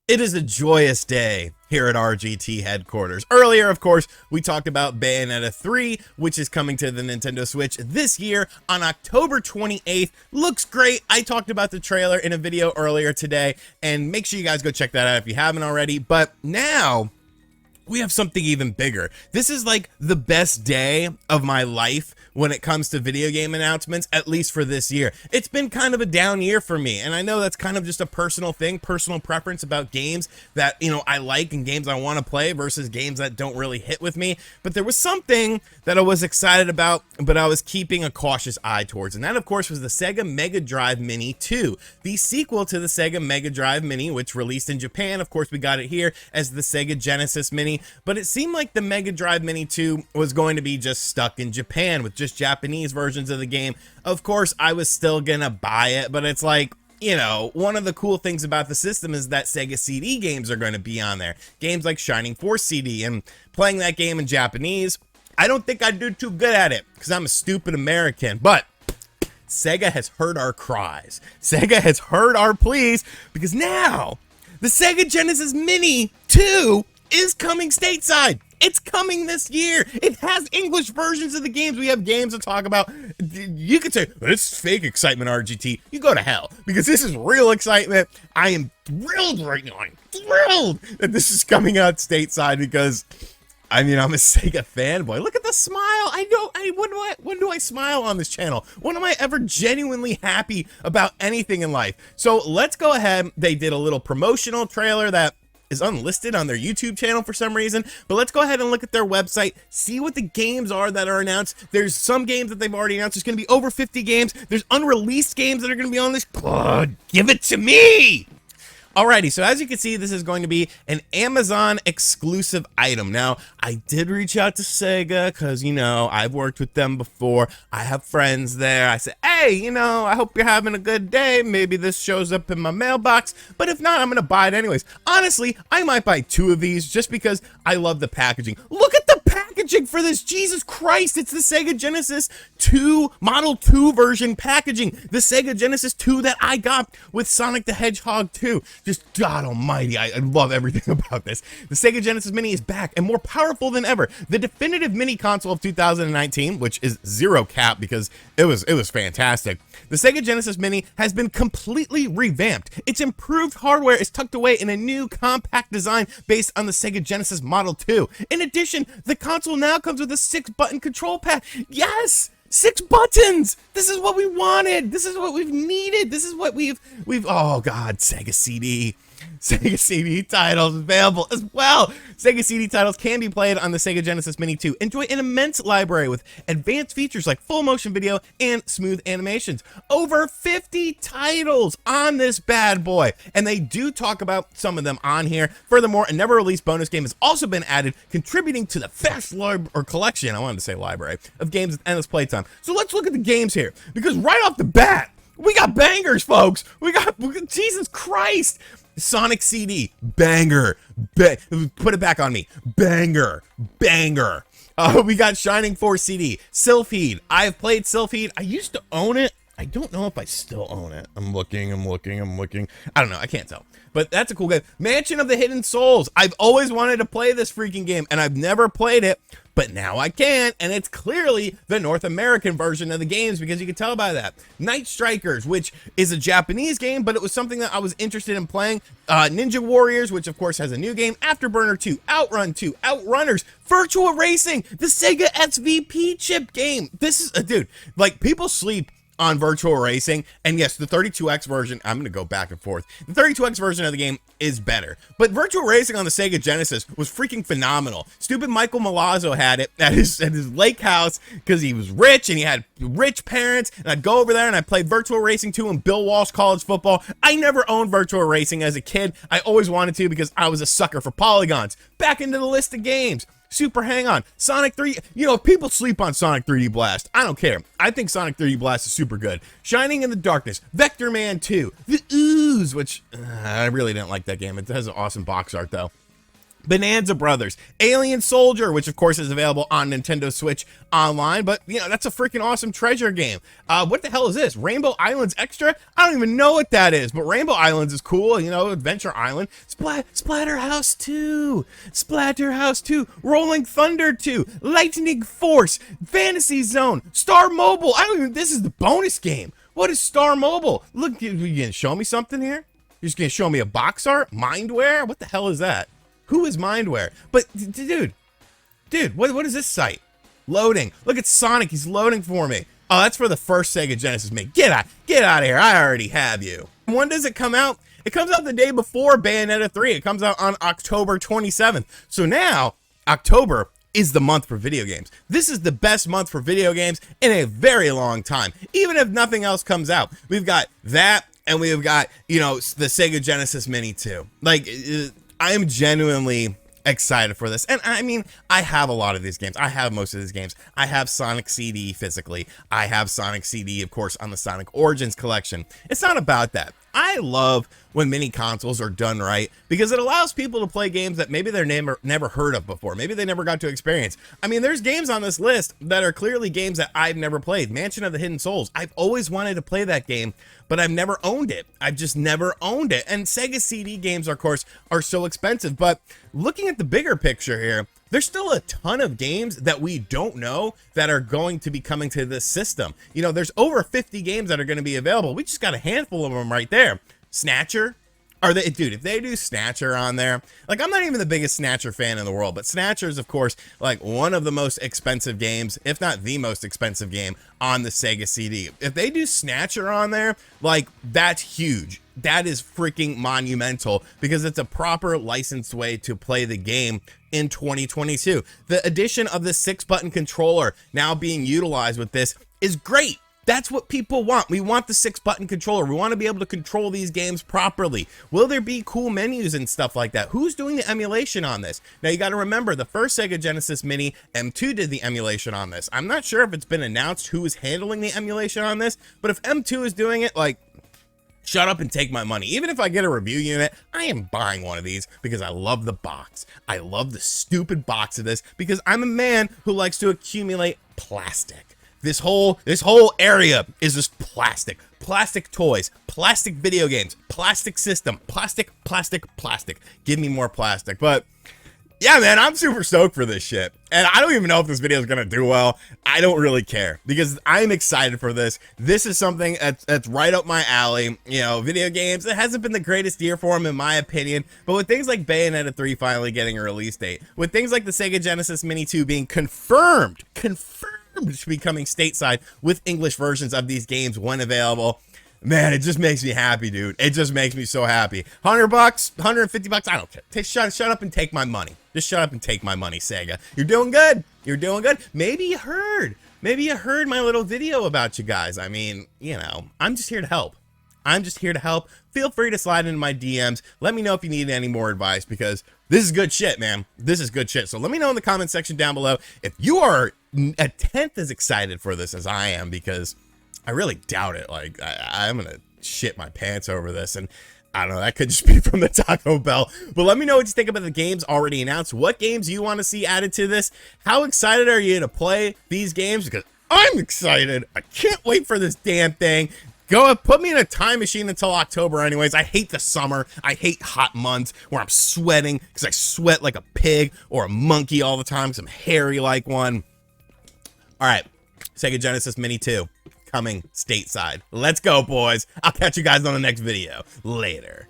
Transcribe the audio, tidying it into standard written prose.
It is a joyous day here at RGT headquarters. Earlier, of course, we talked about Bayonetta 3, which is coming to the Nintendo Switch this year on October 28th. Looks great. I talked about the trailer in a video earlier today, and make sure you guys go check that out if you haven't already. But now we have something even bigger. This is like the best day of my life when it comes to video game announcements, at least for this year. It's been kind of a down year for me, and I know that's kind of just a personal thing, personal preference about games that, you know, I like and games I want to play versus games that don't really hit with me. But there was something that I was excited about, but I was keeping a cautious eye towards, and that, of course, was the Sega Mega Drive Mini 2, the sequel to the Sega Mega Drive Mini, which released in Japan. Of course, we got it here as the Sega Genesis Mini, but it seemed like the Mega Drive Mini 2 was going to be just stuck in Japan with just Japanese versions of the game. Of course, I was still gonna buy it, but it's like, you know, one of the cool things about the system is that Sega CD games are going to be on there. Games like Shining Force CD, and playing that game in Japanese, I don't think I'd do too good at it because I'm a stupid American, but Sega has heard our cries. Sega has heard our pleas, because now the Sega Genesis Mini 2 is coming stateside. It's coming this year. It has English versions of the games. We have games to talk about. You could say, this is fake excitement, RGT. You go to hell, because this is real excitement. I am thrilled right now. I'm thrilled that this is coming out stateside because, I mean, I'm a Sega fanboy. Look at the smile. When do I smile on this channel? When am I ever genuinely happy about anything in life? So let's go ahead. They did a little promotional trailer that is unlisted on their YouTube channel for some reason, but let's go ahead and look at their website, see what the games are that are announced. There's some games that they've already announced. There's going to be over 50 games. There's unreleased games that are going to be on this. Give it to me! Alrighty, so as you can see, this is going to be an Amazon exclusive item. Now, I did reach out to Sega because, you know, I've worked with them before. I have friends there. I said, hey, you know, I hope you're having a good day. Maybe this shows up in my mailbox, but if not, I'm going to buy it anyways. Honestly, I might buy 2 of these just because I love the packaging. Look at the packaging for this. Jesus Christ, it's the Sega Genesis 2 Model 2 version packaging. The Sega Genesis 2 that I got with Sonic the Hedgehog 2. Just God almighty, I love everything about this. The Sega Genesis Mini is back and more powerful than ever. The definitive mini console of 2019, which is zero cap because it was fantastic. The Sega Genesis Mini has been completely revamped. Its improved hardware is tucked away in a new compact design based on the Sega Genesis Model 2. In addition, the console now comes with a 6-button control pad. Yes! 6 buttons! This is what we wanted! This is what we've needed! This is what we've oh god, Sega CD. Sega CD titles available as well. Sega CD titles can be played on the Sega Genesis Mini 2. Enjoy an immense library with advanced features like full motion video and smooth animations. Over 50 titles on this bad boy, and they do talk about some of them on here. Furthermore, a never released bonus game has also been added, contributing to the vast collection, I wanted to say library, of games with endless playtime. So let's look at the games here, because right off the bat, we got bangers, folks. We got Jesus Christ. Sonic CD, banger. Put it back on me. Banger. We got Shining Force CD, Sylpheed. I've played Sylpheed. I used to own it. I don't know if I still own it. I'm looking. I don't know. I can't tell. But that's a cool game. Mansion of the Hidden Souls. I've always wanted to play this freaking game, and I've never played it, but now I can, and it's clearly the North American version of the games because you can tell by that. Night Strikers, which is a Japanese game, but it was something that I was interested in playing. Ninja Warriors, which of course has a new game. Afterburner 2, Outrun 2, Outrunners, Virtual Racing, the Sega SVP chip game. This is, dude, like, people sleep on Virtual Racing, and yes, the 32X version, I'm gonna go back and forth. The 32X version of the game is better, but Virtual Racing on the Sega Genesis was freaking phenomenal. Stupid Michael Malazzo had it at his lake house because he was rich and he had rich parents, and I'd go over there and I'd play Virtual Racing 2 and Bill Walsh College Football. I never owned Virtual Racing as a kid. I always wanted to because I was a sucker for polygons. Back into the list of games. Super Hang On, Sonic 3, you know, people sleep on Sonic 3D Blast. I don't care. I think Sonic 3D Blast is super good. Shining in the Darkness, Vector Man 2, The Ooze, which I really didn't like that game. It has an awesome box art though. Bonanza Brothers, Alien Soldier, which of course is available on Nintendo Switch Online, but you know, that's a freaking awesome treasure game. What the hell is this? Rainbow Islands Extra? I don't even know what that is, but Rainbow Islands is cool, you know, Adventure Island. Splatterhouse 2, Splatterhouse 2, Rolling Thunder 2, Lightning Force, Fantasy Zone, Star Mobile. This is the bonus game. What is Star Mobile? Look, you gonna show me something here? You're just gonna show me a box art? Mindware? What the hell is that? Who is Mindware? But dude, what is this site? Loading. Look at Sonic, he's loading for me. Oh, that's for the first Sega Genesis Mini. Get out of here, I already have you. When does it come out? It comes out the day before Bayonetta 3. It comes out on October 27th. So now, October is the month for video games. This is the best month for video games in a very long time. Even if nothing else comes out. We've got that, and we've got, you know, the Sega Genesis Mini 2. Like, I am genuinely excited for this. And I mean, I have a lot of these games. I have most of these games. I have Sonic CD physically. I have Sonic CD, of course, on the Sonic Origins collection. It's not about that. I love when mini consoles are done right because it allows people to play games that maybe they're never heard of before. Maybe they never got to experience. I mean, there's games on this list that are clearly games that I've never played. Mansion of the Hidden Souls. I've always wanted to play that game, but I've never owned it. I've just never owned it. And Sega CD games, of course, are so expensive. But looking at the bigger picture here, there's still a ton of games that we don't know that are going to be coming to this system. You know, there's over 50 games that are going to be available. We just got a handful of them right there. Snatcher. Dude, if they do Snatcher on there, like, I'm not even the biggest Snatcher fan in the world, but Snatcher is, of course, like one of the most expensive games, if not the most expensive game on the Sega CD. If they do Snatcher on there, like, that's huge. That is freaking monumental because it's a proper licensed way to play the game in 2022. The addition of the 6-button controller now being utilized with this is great. That's what people want. We want the 6-button controller. We want to be able to control these games properly. Will there be cool menus and stuff like that? Who's doing the emulation on this? Now, you got to remember, the first Sega Genesis Mini, M2 did the emulation on this. I'm not sure if it's been announced who is handling the emulation on this, but if M2 is doing it, like, shut up and take my money. Even if I get a review unit, I am buying one of these because I love the box. I love the stupid box of this because I'm a man who likes to accumulate plastic. This whole area is just plastic toys, plastic video games, plastic system, plastic. Give me more plastic. But yeah, man, I'm super stoked for this shit. And I don't even know if this video is going to do well. I don't really care because I'm excited for this. This is something that's right up my alley. You know, video games, it hasn't been the greatest year for them in my opinion. But with things like Bayonetta 3 finally getting a release date, with things like the Sega Genesis Mini 2 being confirmed to be coming stateside with English versions of these games when available, man, it just makes me happy, dude. It just makes me so happy. $100, $150, I don't care. Shut up and take my money. Just shut up and take my money, Sega. You're doing good. You're doing good. Maybe you heard my little video about you guys. I mean, you know, I'm just here to help. Feel free to slide into my DMs. Let me know if you need any more advice because this is good shit, man. This is good shit. So let me know in the comment section down below if you are a tenth as excited for this as I am, because I really doubt it. Like, I'm gonna shit my pants over this, and I don't know, that could just be from the Taco Bell. But let me know what you think about the games already announced. What games you want to see added to this? How excited are you to play these games? Because I'm excited. I can't wait for this damn thing. Go put me in a time machine until October anyways. I hate the summer. I hate hot months where I'm sweating because I sweat like a pig or a monkey all the time because I'm hairy like one. All right, Sega Genesis Mini 2 coming stateside. Let's go, boys. I'll catch you guys on the next video. Later.